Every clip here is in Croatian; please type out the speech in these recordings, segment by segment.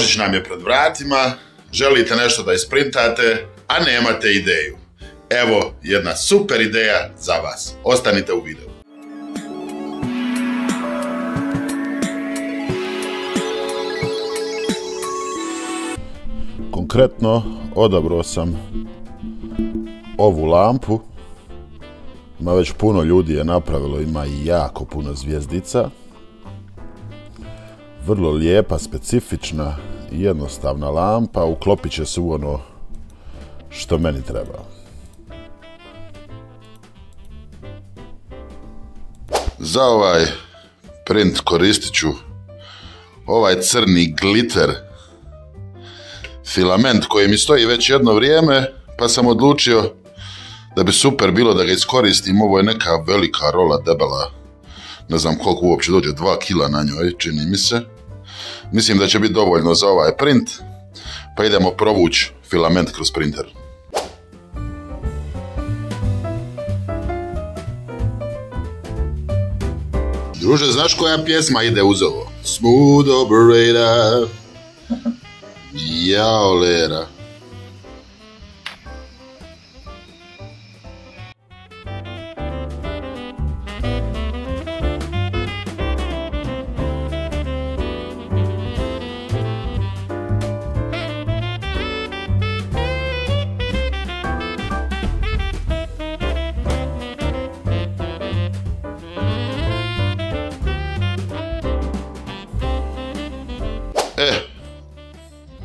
Božić nam je pred vratima, želite nešto da isprintate, a nemate ideju. Evo jedna super ideja za vas. Ostanite u videu. Konkretno odabrao sam ovu lampu. Ima već puno ljudi je napravilo, ima i jako puno zvjezdica. Vrlo lijepa, specifična i jednostavna lampa. Uklopit će se u ono što meni treba. Za ovaj print koristit ću ovaj crni glitter filament koji mi stoji već jedno vrijeme, pa sam odlučio da bi super bilo da ga iskoristim. Ovo je neka velika rola, debela, ne znam koliko uopće dođe, 2 kila na njoj, čini mi se. Mislim da će biti dovoljno za ovaj print, pa idemo provući filament kroz printer. Druže, znaš koja pjesma ide uz ovo? Smooth operator. Jao, lera.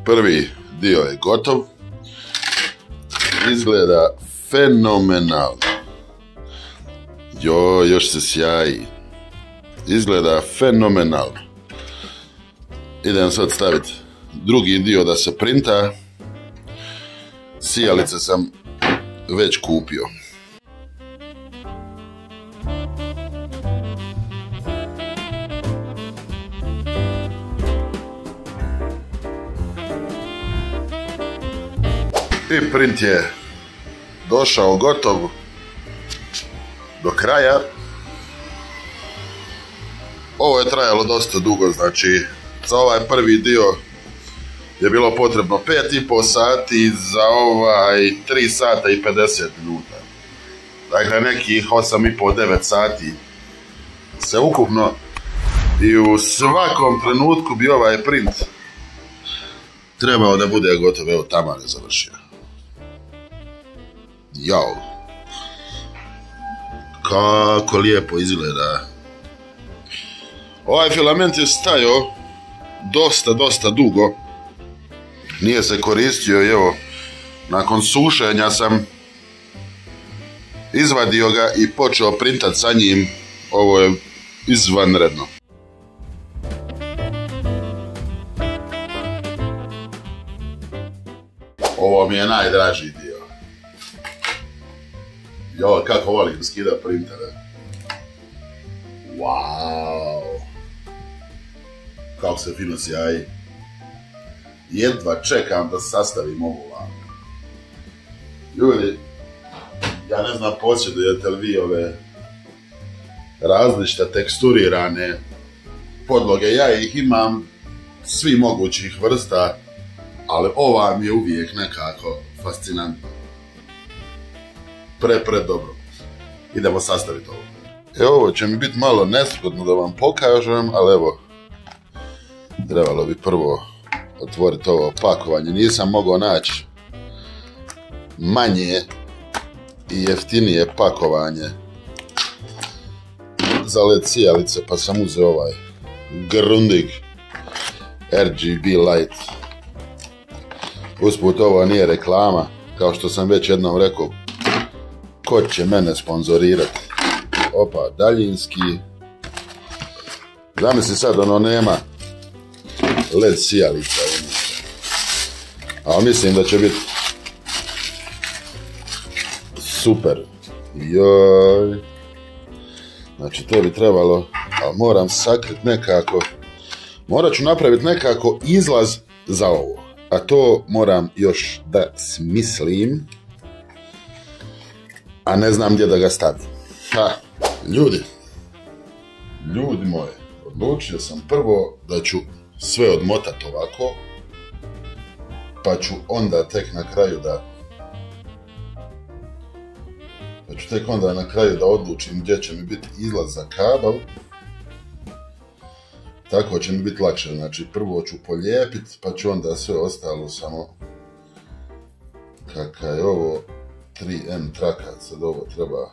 Prvi dio je gotov. Izgleda fenomenalno. Još se sjaji. Izgleda fenomenalno. Idem sad staviti drugi dio da se printa. Sijalice sam već kupio. I print je došao gotov do kraja. Ovo je trajalo dosta dugo, znači za ovaj prvi dio je bilo potrebno 5,5 sati, za ovaj 3 sata i 50 minuta. Dakle, nekih 8,5-9 sati se ukupno, i u svakom trenutku bi ovaj print trebao da bude gotov. Evo, taman je završio. Jao, kako lijepo izgleda. Ovaj filament je stajao dosta dugo, nije se koristio i evo, nakon sušenja sam izvadio ga i počeo printat sa njim. Ovo je izvanredno. Ovo mi je najdraži dio. Jo, kako volim skida printere. Wow. Kako se fino sjaji. Jedva čekam da sastavim ovu lampu. Ljudi, ja ne znam posjedujete li vi ove različite teksturirane podloge. Ja ih imam svih mogućih vrsta, ali ova mi je uvijek nekako fascinantna. Pre dobro. Idemo sastaviti ovo. Ovo će mi biti malo nezgodno da vam pokažem, ali evo, trebalo bi prvo otvoriti ovo pakovanje. Nisam mogao naći manje i jeftinije pakovanje za LED sijalice, pa sam uzeo ovaj Grundig RGB Light. Usput, ovo nije reklama, kao što sam već jednom rekao, ko će mene sponzorirati. Opa, daljinski. Zamisli sad, ono nema LED sijalica, ali mislim da će biti super. Joj. Znači, to bi trebalo, ali moram sakriti nekako. Morat ću napraviti nekako izlaz za ovo, a to moram još da smislim, a ne znam gdje da ga stavim. Ljudi moji, odlučio sam prvo da ću sve odmotati ovako, pa ću onda tek na kraju da odlučim gdje će mi biti izlaz za kabel. Tako će mi biti lakše, znači prvo ću polijepiti, pa ću onda sve ostalo samo kakav je ovo 3M traka, sad ovo treba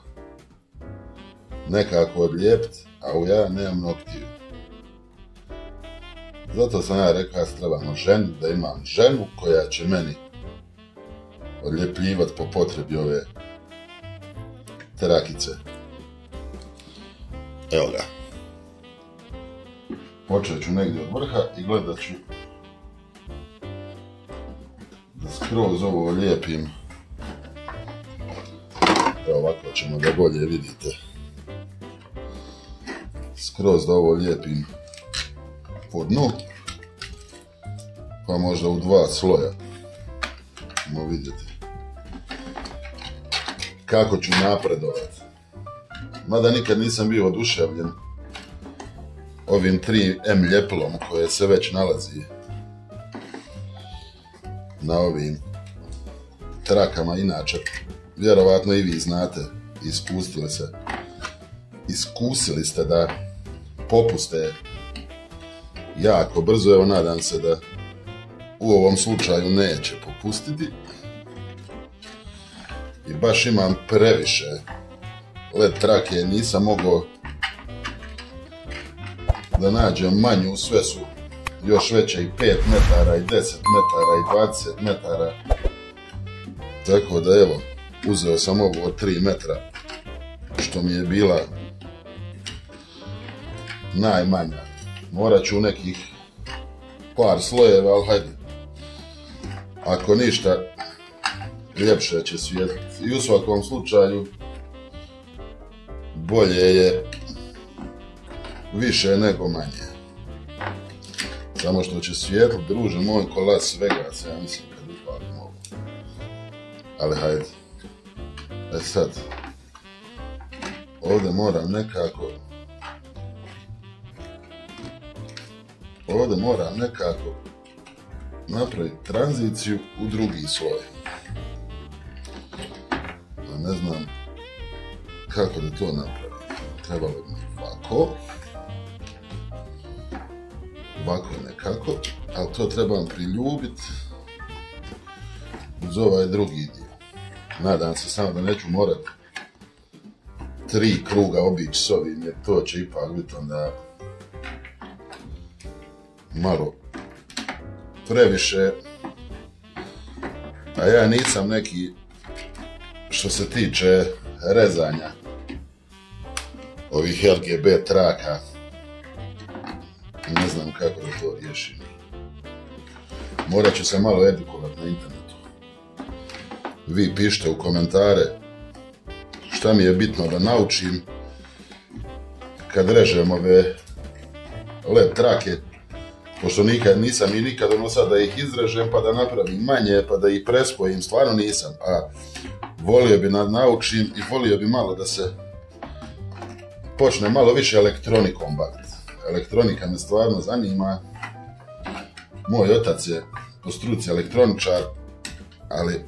nekako odlijepiti, a ja nemam noktiju. Zato sam ja rekao da trebamo ženu, da imam ženu koja će meni odljepljivati po potrebi ove trakice. Evo ga. Počet ću negdje od vrha i gledat ću da skroz ovo lijepim. Evo ovako ćemo da bolje vidite. Skroz da ovo lijepim po dnu, pa možda u 2 sloja. Ćemo vidjeti kako ću napredovati. Mada nikad nisam bio oduševljen ovim 3M ljepilom koje se već nalazi na ovim trakama. Inače, vjerovatno i vi znate, iskusili ste da popuste jako brzo. Evo, nadam se da u ovom slučaju neće popustiti. I baš imam previše led trake, nisam mogao da nađem manju, sve su još veće i 5 metara i 10 metara i 20 metara. Tako da evo, uzeo sam ovo od 3 metra, što mi je bila najmanja. Morat ću nekih par slojeva, ali hajde. Ako ništa, ljepše će svijetliti. I u svakom slučaju, bolje je više nego manje. Samo što će svijetliti, druže moj, ko Las Vegas, ja mislim kad upalim ovo. Ali hajde. Sad, ovdje moram nekako napraviti tranziciju u drugi sloj. A ne znam kako da to napravim. Trebalo bi ovako nekako, ali to trebam priljubiti uz ovaj drugi dio. Nadam se samo da neću morati 3 kruga obići s ovim, jer to će ipak biti onda malo previše. A ja nisam neki, što se tiče rezanja ovih RGB traka, ne znam kako da to riješim. Morat ću se malo edukovati na internetu. Vi pišite u komentare šta mi je bitno da naučim kad režem ove led trake, pošto nisam i nikad ono sad da ih izrežem pa da napravim manje pa da ih prespojim, stvarno nisam. A volio bi da naučim i volio bi malo da se počne malo više elektronikom baviti. Elektronika me stvarno zanima. Moj otac je po struci elektroničar, ali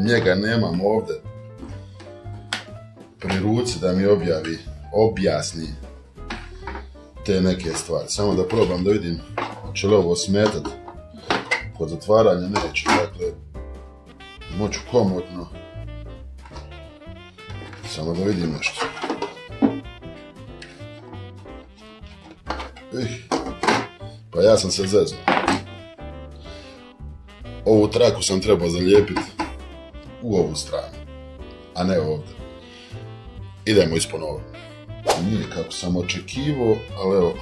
njega nemam ovdje pri ruci da mi objasni te neke stvari. Samo da probam da vidim će li ovo smetati. Kod zatvaranja neće, dakle moću komotno. Samo da vidim nešto. Pa ja sam se zeznuo. Ovu traku sam trebao zalijepiti u ovu stranu, a ne ovdje. Idemo ispod ovo. Nije kako sam očekivao, ali evo,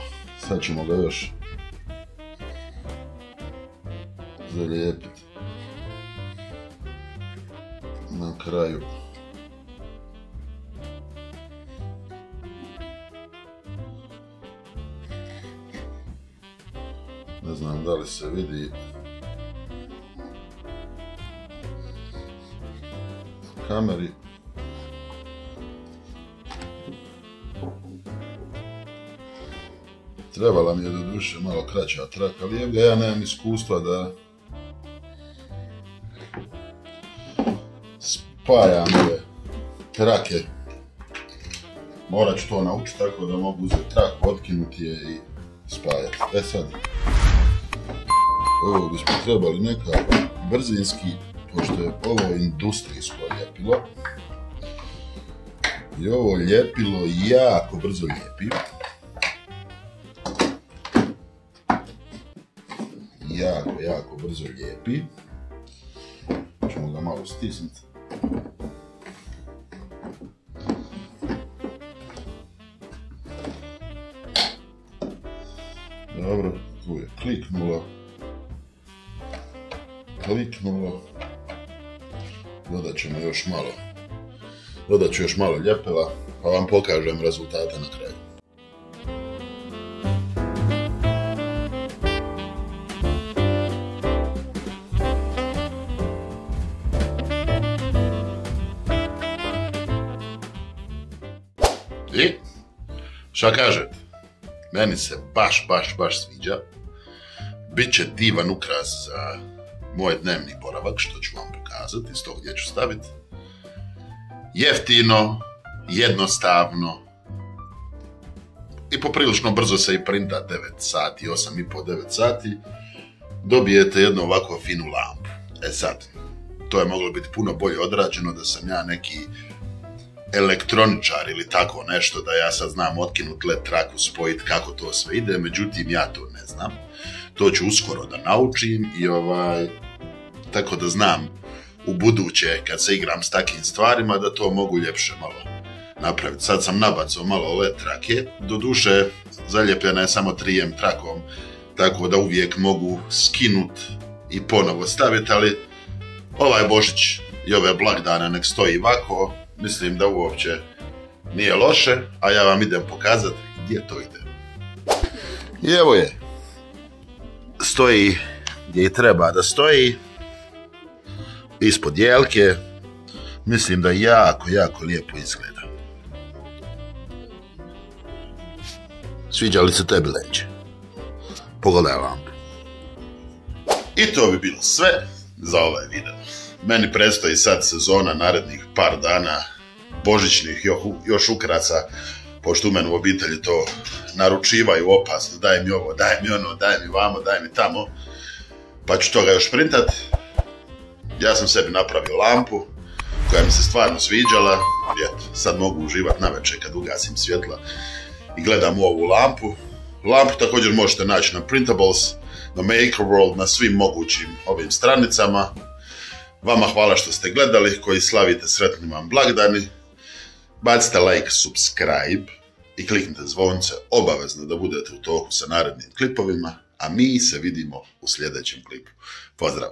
sad ćemo ga još zalijepiti na kraju. Ne znam da li se vidi u kameri. Trebala mi je do duše malo kraća traka, ali ja nemam iskustva spajam ove trake. Morat ću to naučiti tako da mogu uzeti trak, otkinuti je i spajati. Sad, ovo bismo trebali nekako brzinski, pošto je ovo industrijsko ljepilo. I ovo ljepilo jako brzo ljepi. Jako brzo lijepi. Ćemo ga malo stisnuti. Dobro, tu je kliknulo. Dodat ćemo još malo. Dodat ću još malo ljepila, pa vam pokažem rezultate na kraju. I, šta kažete? Meni se baš sviđa. Biće divan ukras za moj dnevni boravak, što ću vam pokazati, iz tog gdje ću staviti. Jeftino, jednostavno i poprilično brzo se i printa 9 sati, 8,5-9 sati. Dobijete jednu ovako finu lampu. Sad, to je moglo biti puno bolje odrađeno da sam ja neki elektroničar ili tako nešto, da ja sad znam otkinut led traku, spojiti kako to sve ide, međutim ja to ne znam. To ću uskoro da naučim i tako da znam u buduće kad se igram s takim stvarima da to mogu ljepše malo napraviti. Sad sam nabacao malo led trake, doduše zaljepljena je samo 3M trakom, tako da uvijek mogu skinut i ponovo staviti, ali ovaj Božić i ove blagdane nek stoji ovako, mislim da uopće nije loše, a ja vam idem pokazati gdje to ide. I evo je, stoji gdje i treba da stoji, ispod jelke. Mislim da jako lijepo izgleda. Sviđa li se tebi, Lenče? Pogledaj lampu. I to bi bilo sve za ovaj video. Meni predstoji sad sezona narednih par dana božićnih još ukrasa, pošto u mene u obitelji to naručivaju opasno, daj mi ovo, daj mi ono, daj mi vamo, daj mi tamo, pa ću toga još printat. Ja sam sebi napravio lampu koja mi se stvarno sviđala i eto, sad mogu uživati navečer kad ugasim svjetla i gledam u ovu lampu. Lampu također možete naći na Printables, na Makerworld, na svim mogućim ovim stranicama. Vama hvala što ste gledali, koji slavite sretni vam blagdani. Bacite like, subscribe i kliknite zvonce, obavezno da budete u toku sa narednim klipovima, a mi se vidimo u sljedećem klipu. Pozdrav!